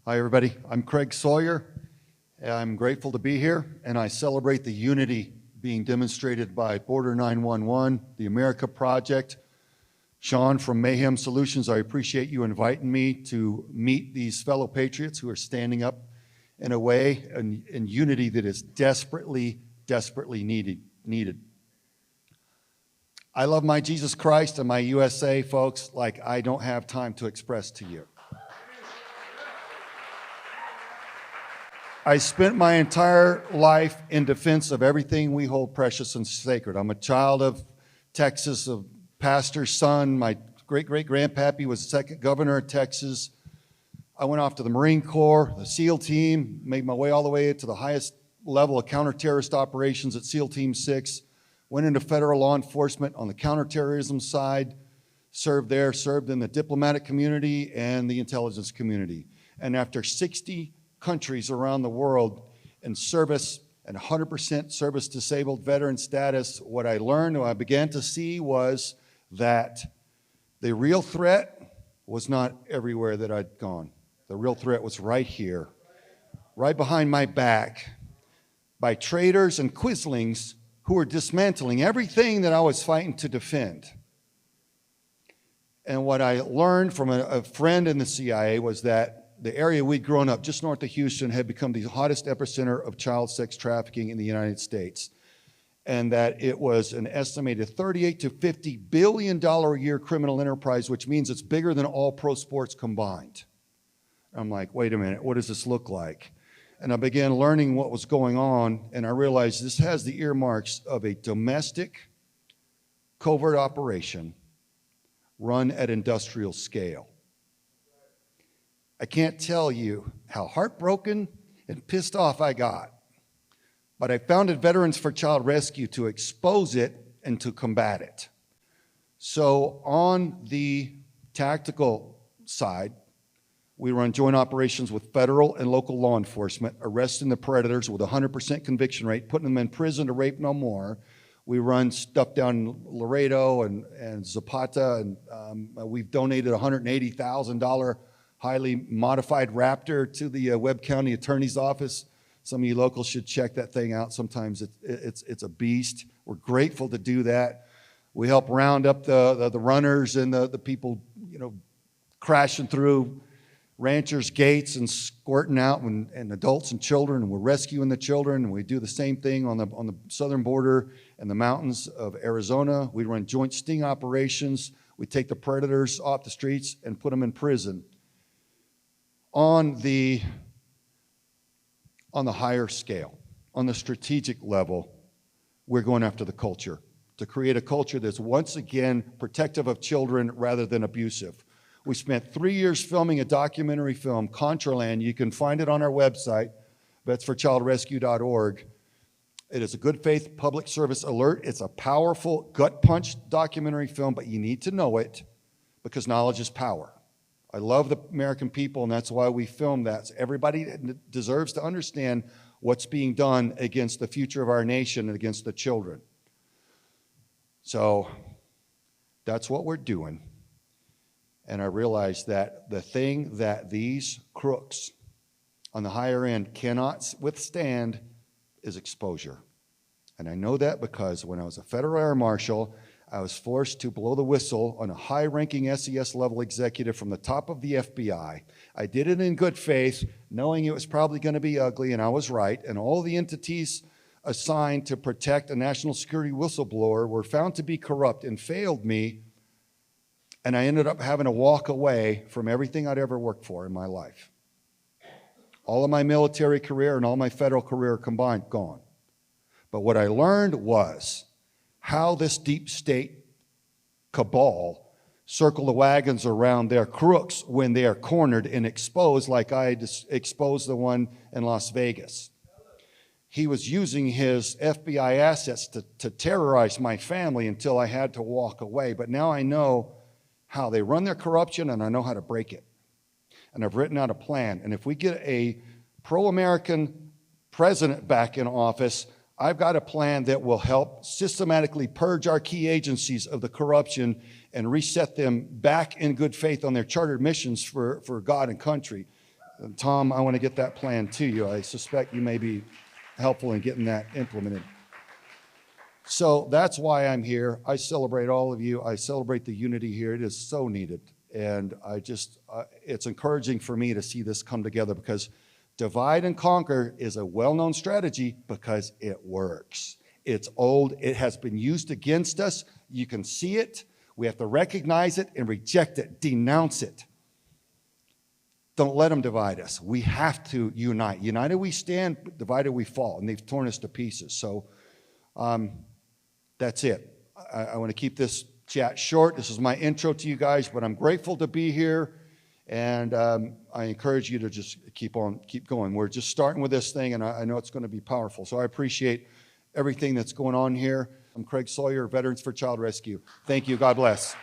Hi, everybody. I'm Craig Sawyer. I'm grateful to be here, and I celebrate the unity being demonstrated by Border 911, the America Project. Sean from Mayhem Solutions, I appreciate you inviting me to meet these fellow patriots who are standing up in a way in unity that is desperately, desperately needed. I love my Jesus Christ and my USA, folks, like I don't have time to express to you. I spent my entire life in defense of everything we hold precious and sacred. I'm a child of Texas, a pastor's son. My great-great-grandpappy was the second governor of Texas. I went off to the Marine Corps, the SEAL team, made my way all the way to the highest level of counter-terrorist operations at SEAL Team 6, went into federal law enforcement on the counterterrorism side, served there, served in the diplomatic community and the intelligence community. And after 60 countries around the world in service and 100% service disabled veteran status, what I learned, what I began to see was that the real threat was not everywhere that I'd gone. The real threat was right here, right behind my back, by traitors and quislings who were dismantling everything that I was fighting to defend. And what I learned from a friend in the CIA was that the area we'd grown up just north of Houston had become the hottest epicenter of child sex trafficking in the United States, and that it was an estimated $38 to $50 billion a year criminal enterprise, which means it's bigger than all pro sports combined. I'm like, wait a minute, what does this look like? And I began learning what was going on, and I realized this has the earmarks of a domestic covert operation run at industrial scale. I can't tell you how heartbroken and pissed off I got, but I founded Veterans for Child Rescue to expose it and to combat it. So on the tactical side, we run joint operations with federal and local law enforcement, arresting the predators with a 100% conviction rate, putting them in prison to rape no more. We run stuff down in Laredo and Zapata, and we've donated $180,000 highly modified Raptor to the Webb County Attorney's Office. Some of you locals should check that thing out. Sometimes it's a beast. We're grateful to do that. We help round up the runners and the people, crashing through ranchers' gates and squirting out and adults and children. And we're rescuing the children. And we do the same thing on the southern border and the mountains of Arizona. We run joint sting operations. We take the predators off the streets and put them in prison. On the higher scale, on the strategic level, we're going after the culture, to create a culture that's once again protective of children rather than abusive. We spent 3 years filming a documentary film, Contraland. You can find it on our website, vetsforchildrescue.org. It is a good faith public service alert. It's a powerful gut punch documentary film, but you need to know it because knowledge is power. I love the American people, and that's why we filmed that. So everybody deserves to understand what's being done against the future of our nation and against the children. So that's what we're doing. And I realized that the thing that these crooks on the higher end cannot withstand is exposure. And I know that because when I was a federal air marshal, I was forced to blow the whistle on a high-ranking SES level executive from the top of the FBI. I did it in good faith, knowing it was probably going to be ugly, and I was right. And all the entities assigned to protect a national security whistleblower were found to be corrupt and failed me. And I ended up having to walk away from everything I'd ever worked for in my life. All of my military career and all my federal career combined, gone. But what I learned was how this deep state cabal circle the wagons around their crooks when they are cornered and exposed, like I exposed the one in Las Vegas. He was using his FBI assets to terrorize my family until I had to walk away. But now I know how they run their corruption, and I know how to break it. And I've written out a plan. And if we get a pro-American president back in office, I've got a plan that will help systematically purge our key agencies of the corruption and reset them back in good faith on their chartered missions for God and country. Tom, I want to get that plan to you. I suspect you may be helpful in getting that implemented. So that's why I'm here. I celebrate all of you. I celebrate the unity here. It is so needed. And it's encouraging for me to see this come together, because divide and conquer is a well-known strategy because it works. It's old. It has been used against us. You can see it. We have to recognize it and reject it, denounce it. Don't let them divide us. We have to unite. United we stand, divided we fall. And they've torn us to pieces. So that's it. I want to keep this chat short. This is my intro to you guys, but I'm grateful to be here. And I encourage you to just keep going. We're just starting with this thing, and I know it's going to be powerful. So I appreciate everything that's going on here. I'm Craig Sawyer, Veterans for Child Rescue. Thank you. God bless.